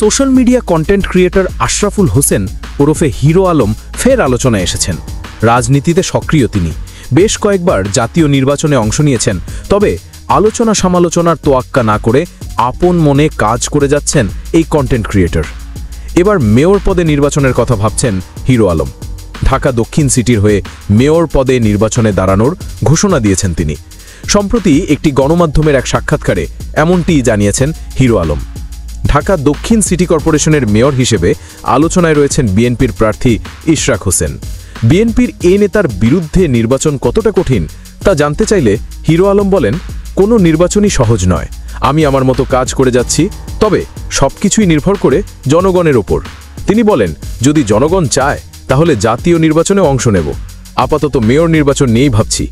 Social media content creator Ashraful Hossain ওরফে hero Alam ফের আলোচনায় এসেছেন। রাজনীতিতে সক্রিয় তিনি, বেশ কয়েকবার জাতীয় নির্বাচনে অংশ নিয়েছেন। তবে আলোচনা সমালোচনার তোয়াক্কা না করে আপন মনে কাজ করে যাচ্ছেন এই কন্টেন্ট ক্রিয়েটর। এবার মেয়র পদে নির্বাচনের কথা ভাবছেন হিরো আলম। ঢাকা দক্ষিণ সিটির হয়ে মেয়র পদে নির্বাচনে দাঁড়ানোর ঘোষণা দিয়েছেন তিনি। সম্প্রতি একটি গণমাধ্যমের এক সাক্ষাৎকারে এমনটিই জানিয়েছেন হিরো আলম। ঢাকা দক্ষিণ সিটি কর্পোরেশনের মেয়র হিসেবে আলোচনায় রয়েছেন বিএনপির প্রার্থী ইশরাক হোসেন। বিএনপির এ নেতার বিরুদ্ধে নির্বাচন কতটা কঠিন তা জানতে চাইলে হিরো আলম বলেন, কোনো নির্বাচনই সহজ নয়। আমি আমার মতো কাজ করে যাচ্ছি, তবে সবকিছুই নির্ভর করে জনগণের ওপর। তিনি বলেন, যদি জনগণ চায় তাহলে জাতীয় নির্বাচনে অংশ নেব। আপাতত মেয়র নির্বাচন নিয়েই ভাবছি।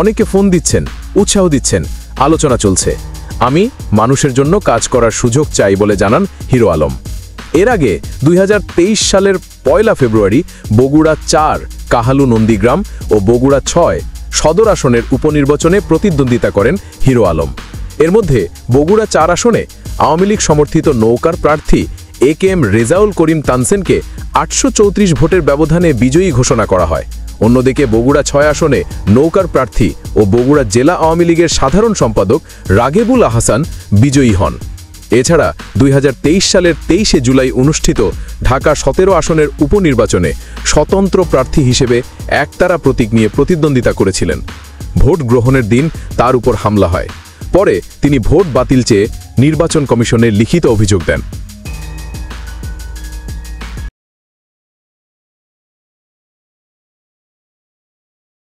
অনেকে ফোন দিচ্ছেন, উৎসাহ দিচ্ছেন, আলোচনা চলছে। আমি মানুষের জন্য কাজ করার সুযোগ চাই বলে জানান হিরো আলম। এর আগে 2023 সালের 1 ফেব্রুয়ারি বগুড়া 4 কাহালু নন্দীগ্রাম ও বগুড়া 6 সদর আসনের উপনির্বাচনে প্রতিদ্বন্দ্বিতা করেন হিরো আলম। এর মধ্যে বগুড়া 4 আসনে আওয়ামী লীগ সমর্থিত নৌকার প্রার্থী একেএম রেজাউল করিম তানসেনকে 834 ভোটের ব্যবধানে বিজয়ী ঘোষণা করা হয়। অন্যদিকে বগুড়া 6 আসনে নৌকার প্রার্থী ও বগুড়া জেলা আওয়ামী লীগের সাধারণ সম্পাদক রাগেবুল আহসান বিজয়ী হন। এছাড়া 2023 সালের 23 জুলাই অনুষ্ঠিত ঢাকা 17 আসনের উপনির্বাচনে স্বতন্ত্র প্রার্থী হিসেবে একতারা প্রতীক নিয়ে প্রতিদ্বন্দ্বিতা করেছিলেন। ভোট গ্রহণের দিন তার উপর হামলা হয়। পরে তিনি ভোট বাতিল চেয়ে নির্বাচন কমিশনে লিখিত অভিযোগ দেন।